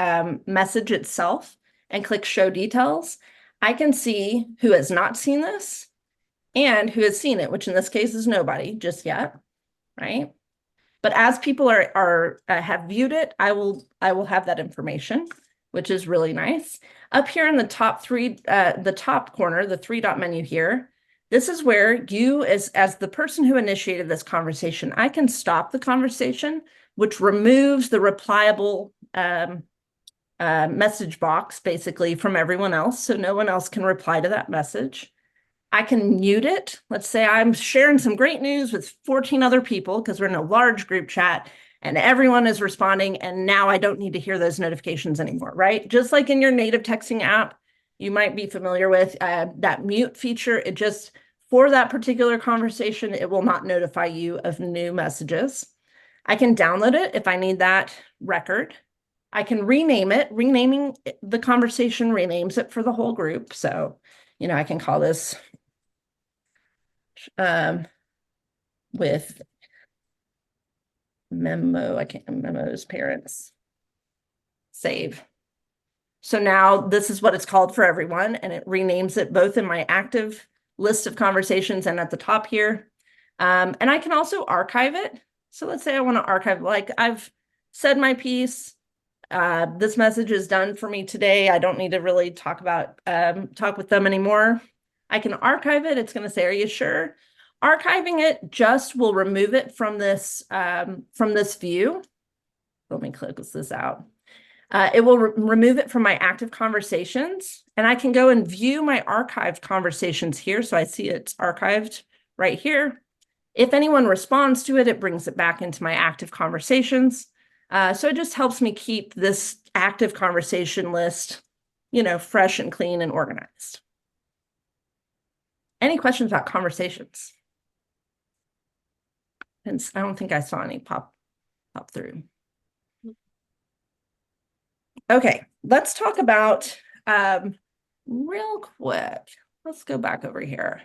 message itself and click show details, I can see who has not seen this and who has seen it, which in this case is nobody just yet, right? But as people have viewed it, I will have that information, which is really nice. Up here in the top corner, the three-dot menu here, this is where you, as the person who initiated this conversation, I can stop the conversation, which removes the replyable message box basically from everyone else. So no one else can reply to that message. I can mute it. Let's say I'm sharing some great news with 14 other people because we're in a large group chat and everyone is responding. And now I don't need to hear those notifications anymore, right? Just like in your native texting app, you might be familiar with that mute feature. It just, for that particular conversation, it will not notify you of new messages. I can download it if I need that record. I can rename it. Renaming the conversation renames it for the whole group. So, I can call this with Memo's parents. Save. So now this is what it's called for everyone, and it renames it both in my active list of conversations and at the top here. And I can also archive it. So let's say I want to archive, like I've said my piece. This message is done for me today. I don't need to really talk with them anymore. I can archive it. It's going to say, are you sure? Archiving it just will remove it from this view. Let me close this out. It will remove it from my active conversations, and I can go and view my archived conversations here. So I see it's archived right here. If anyone responds to it, it brings it back into my active conversations. So it just helps me keep this active conversation list, fresh and clean and organized. Any questions about conversations? And I don't think I saw any pop through. Okay, let's talk about real quick. Let's go back over here.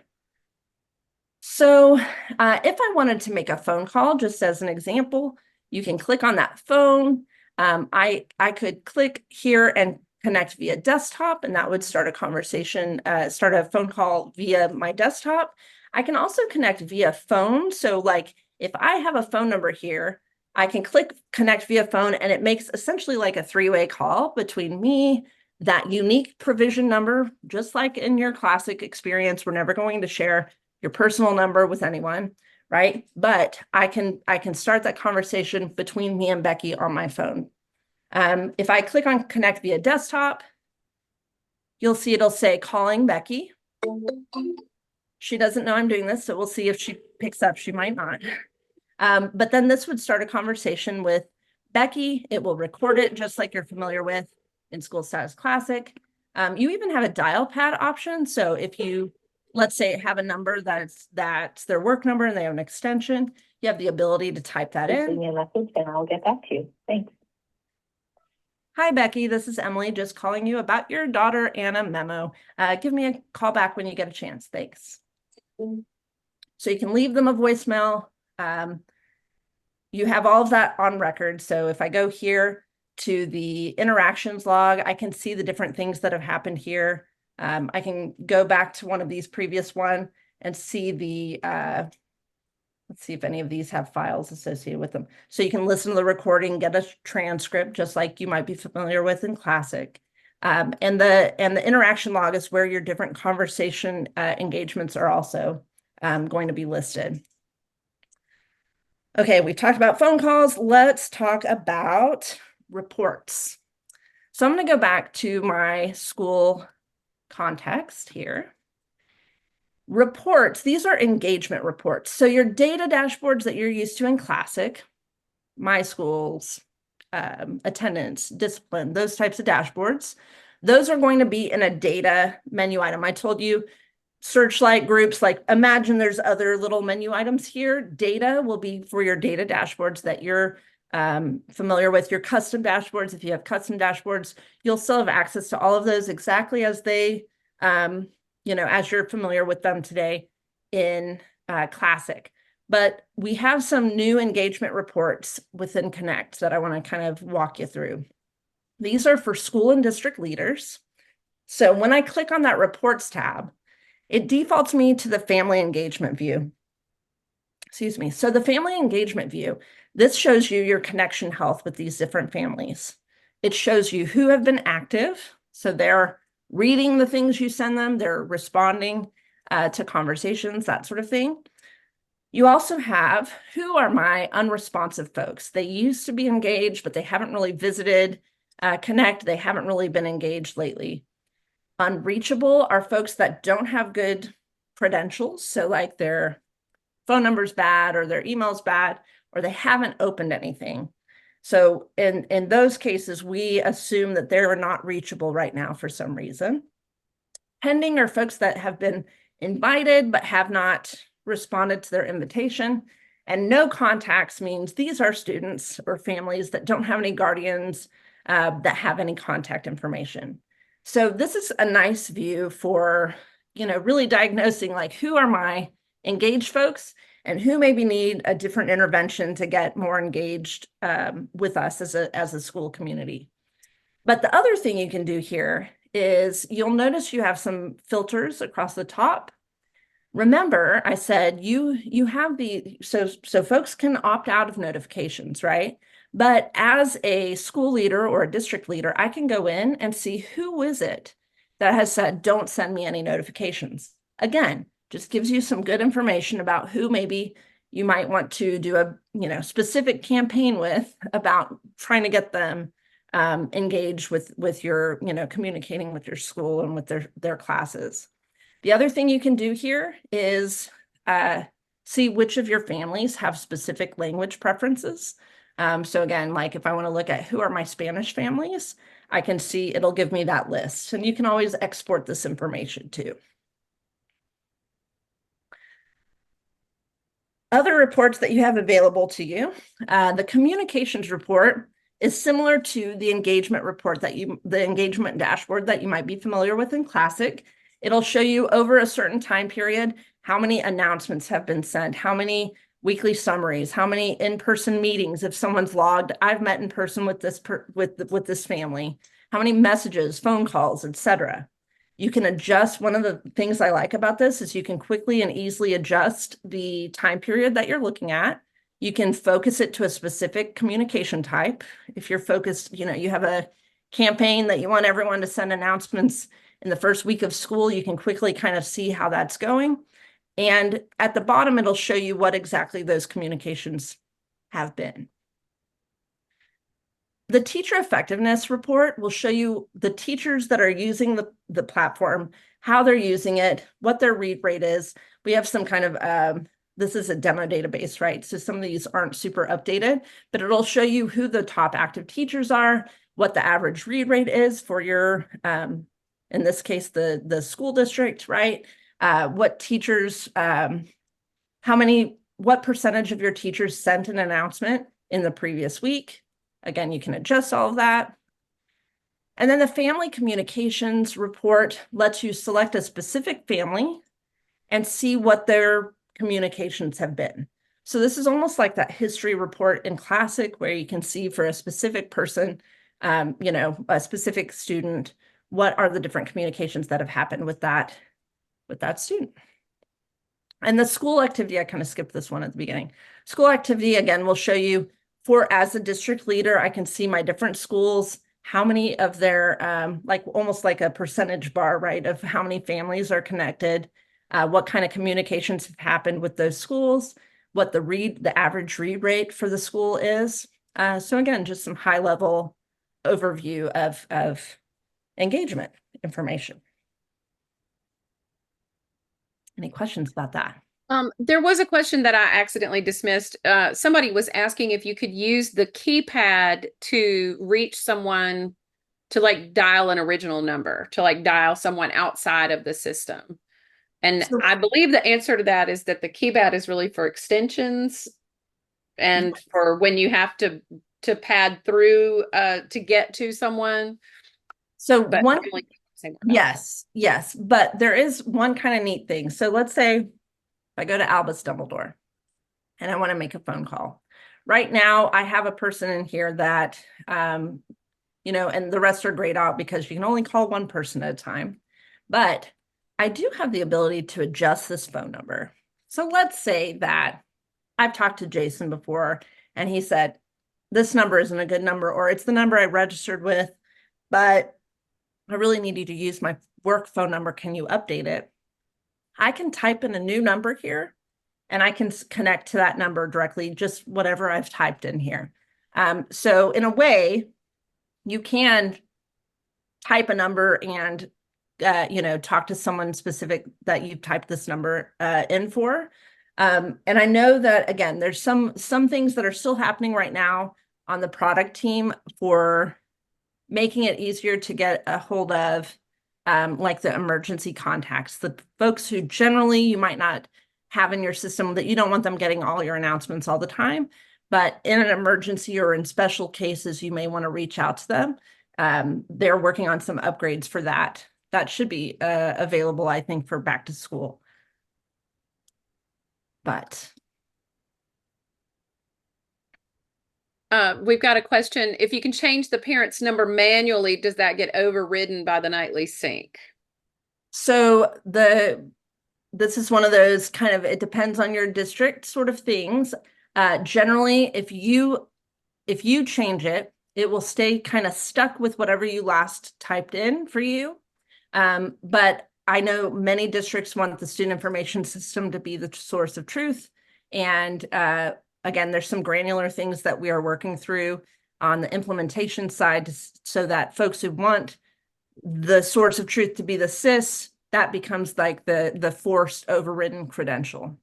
So if I wanted to make a phone call, just as an example, you can click on that phone. I could click here and connect via desktop, and that would start a conversation, start a phone call via my desktop. I can also connect via phone. So like if I have a phone number here, I can click connect via phone, and it makes essentially like a three-way call between me, that unique provision number, just like in your classic experience. We're never going to share your personal number with anyone, right? But I can start that conversation between me and Becky on my phone. If I click on connect via desktop, you'll see it'll say calling Becky. She doesn't know I'm doing this, so we'll see if she picks up. She might not. But then this would start a conversation with Becky. It will record it just like you're familiar with in SchoolStatus Classic. You even have a dial pad option. So if you, let's say, have a number that's their work number and they have an extension, you have the ability to type that in. Leave me a message and I'll get back to you. Thanks. Hi, Becky. This is Emily, just calling you about your daughter Anna memo. Give me a call back when you get a chance. Thanks. So you can leave them a voicemail. You have all of that on record. So if I go here to the interactions log, I can see the different things that have happened here. I can go back to one of these previous one and see the, let's see if any of these have files associated with them. So you can listen to the recording, get a transcript, just like you might be familiar with in Classic. And the interaction log is where your different conversation engagements are also going to be listed. Okay, we've talked about phone calls. Let's talk about reports. So I'm going to go back to my school context here. Reports, these are engagement reports. So your data dashboards that you're used to in Classic, My Schools, attendance, discipline, those types of dashboards, those are going to be in a data menu item. I told you searchlight groups, like imagine there's other little menu items here. Data will be for your data dashboards that you're familiar with. Your custom dashboards, if you have custom dashboards, you'll still have access to all of those exactly as they, as you're familiar with them today in Classic. But we have some new engagement reports within Connect that I want to kind of walk you through. These are for school and district leaders. So when I click on that reports tab, it defaults me to the family engagement view. Excuse me. So the family engagement view, this shows you your connection health with these different families. It shows you who have been active. So they're reading the things you send them, they're responding to conversations, that sort of thing. You also have who are my unresponsive folks. They used to be engaged, but they haven't really visited Connect. They haven't really been engaged lately. Unreachable are folks that don't have good credentials. So like their phone number's bad or their email's bad, or they haven't opened anything. So in those cases, we assume that they're not reachable right now for some reason. Pending are folks that have been invited but have not responded to their invitation. And no contacts means these are students or families that don't have any guardians that have any contact information. So this is a nice view for, really diagnosing like who are my engaged folks and who maybe need a different intervention to get more engaged with us as a school community. But the other thing you can do here is you'll notice you have some filters across the top. Remember, I said you have so folks can opt out of notifications, right? But as a school leader or a district leader, I can go in and see who is it that has said, don't send me any notifications. Again, just gives you some good information about who maybe you might want to do a specific campaign with about trying to get them engaged with your, communicating with your school and with their classes. The other thing you can do here is see which of your families have specific language preferences. So again, like if I want to look at who are my Spanish families, I can see it'll give me that list. And you can always export this information too. Other reports that you have available to you, the communications report is similar to the engagement report the engagement dashboard that you might be familiar with in Classic. It'll show you over a certain time period how many announcements have been sent, how many weekly summaries, how many in-person meetings if someone's logged, I've met in person with this family, how many messages, phone calls, etc. You can adjust. One of the things I like about this is you can quickly and easily adjust the time period that you're looking at. You can focus it to a specific communication type. If you're focused, you have a campaign that you want everyone to send announcements in the first week of school, you can quickly kind of see how that's going. And at the bottom, it'll show you what exactly those communications have been. The teacher effectiveness report will show you the teachers that are using the platform, how they're using it, what their read rate is. We have some kind of, this is a demo database, right? So some of these aren't super updated, but it'll show you who the top active teachers are, what the average read rate is for your, in this case, the school district, right? What teachers, what percentage of your teachers sent an announcement in the previous week. Again, you can adjust all of that. And then the family communications report lets you select a specific family and see what their communications have been. So this is almost like that history report in Classic where you can see for a specific person, a specific student, what are the different communications that have happened with that student. And the school activity, I kind of skipped this one at the beginning. School activity, again, will show you as a district leader, I can see my different schools, how many of their, almost like a percentage bar, right, of how many families are connected, what kind of communications have happened with those schools, what the average read rate for the school is. So again, just some high level overview of engagement information. Any questions about that? There was a question that I accidentally dismissed. Somebody was asking if you could use the keypad to reach someone to like dial an original number, to like dial someone outside of the system. And So- I believe the answer to that is that the keypad is really for extensions and for when you have to pad through to get to someone. So But one, Emily can say more about yes, but there is one kind of neat thing. So let's say if I go to Albus Dumbledore and I want to make a phone call. Right now, I have a person in here that, you know, and the rest are grayed out because you can only call one person at a time. But I do have the ability to adjust this phone number. So let's say that I've talked to Jason before and he said, this number isn't a good number, or it's the number I registered with, but I really need you to use my work phone number. Can you update it? I can type in a new number here and I can connect to that number directly, just whatever I've typed in here. So in a way, you can type a number and you know, talk to someone specific that you've typed this number in for. And I know that, again, there's some things that are still happening right now on the product team for making it easier to get a hold of like the emergency contacts, the folks who generally you might not have in your system, that you don't want them getting all your announcements all the time. But in an emergency or in special cases, you may want to reach out to them. They're working on some upgrades for that. That should be available, I think, for back to school. But we've got a question. If you can change the parent's number manually, does that get overridden by the nightly sync? so this is one of those kind of, it depends on your district sort of things. Generally, if you change it, it will stay kind of stuck with whatever you last typed in for you. But I know many districts want the student information system to be the source of truth. And again, there's some granular things that we are working through on the implementation side so that folks who want the source of truth to be the SIS, that becomes like the forced overridden credential.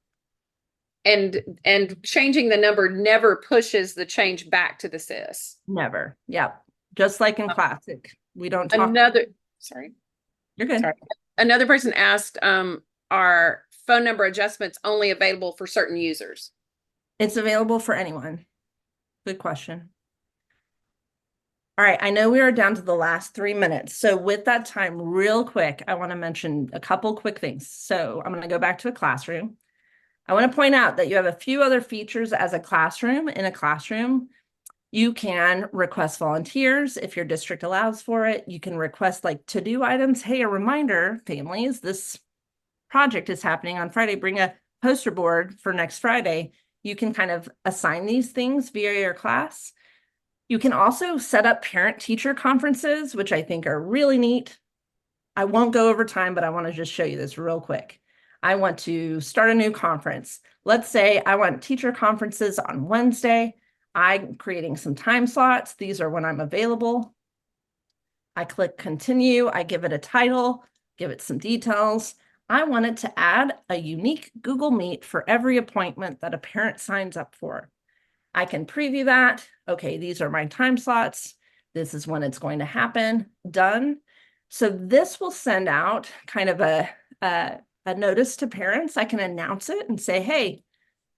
And changing the number never pushes the change back to the SIS. Never. Yep. Just like in Classic. We don't talk. Sorry. You're good. Sorry. Another person asked, are phone number adjustments only available for certain users? It's available for anyone. Good question. All right, I know we are down to the last 3 minutes. So with that time, real quick, I want to mention a couple quick things. So I'm going to go back to a classroom. I want to point out that you have a few other features as a classroom. In a classroom, you can request volunteers if your district allows for it. You can request like to-do items. Hey, a reminder, families, this project is happening on Friday. Bring a poster board for next Friday. You can kind of assign these things via your class. You can also set up parent-teacher conferences, which I think are really neat. I won't go over time, but I want to just show you this real quick. I want to start a new conference. Let's say I want teacher conferences on Wednesday. I'm creating some time slots. These are when I'm available. I click continue. I give it a title, give it some details. I want it to add a unique Google Meet for every appointment that a parent signs up for. I can preview that. Okay, these are my time slots. This is when it's going to happen. Done. So this will send out kind of a notice to parents. I can announce it and say, hey,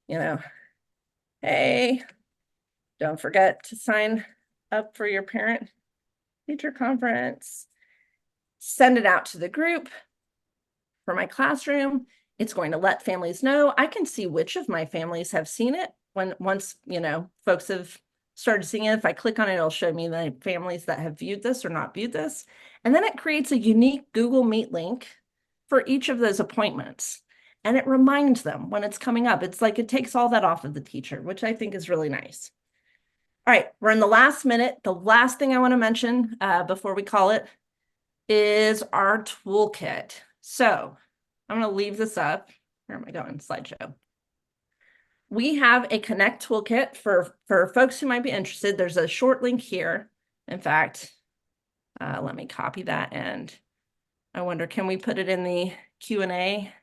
you know, hey, don't forget to sign up for your parent teacher conference. Send it out to the group for my classroom. It's going to let families know. I can see which of my families have seen it. Once, you know, folks have started seeing it, if I click on it, it'll show me the families that have viewed this or not viewed this. And then it creates a unique Google Meet link for each of those appointments. And it reminds them when it's coming up. It's like it takes all that off of the teacher, which I think is really nice. All right, we're in the last minute. The last thing I want to mention before we call it is our toolkit. So I'm going to leave this up. Where am I going? Slideshow. We have a Connect toolkit for folks who might be interested. There's a short link here. In fact, let me copy that. And I wonder, can we put it in the Q&A?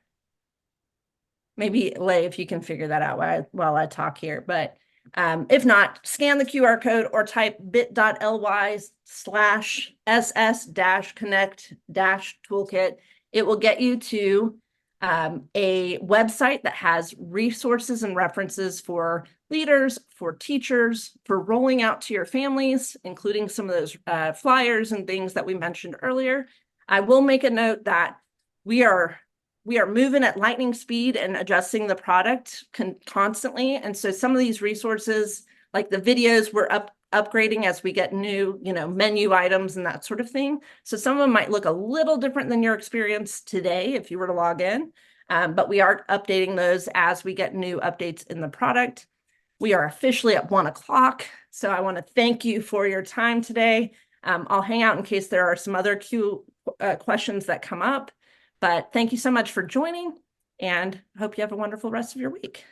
Maybe Lay, if you can figure that out while I talk here, but if not, scan the QR code or type bit.ly/ss-connect-toolkit. It will get you to a website that has resources and references for leaders, for teachers, for rolling out to your families, including some of those flyers and things that we mentioned earlier. I will make a note that we are moving at lightning speed and adjusting the product constantly. And so some of these resources, like the videos, we're upgrading as we get new, menu items and that sort of thing. So some of them might look a little different than your experience today if you were to log in, but we are updating those as we get new updates in the product. We are officially at 1 o'clock. So I want to thank you for your time today. I'll hang out in case there are some other questions that come up. But thank you so much for joining, and hope you have a wonderful rest of your week.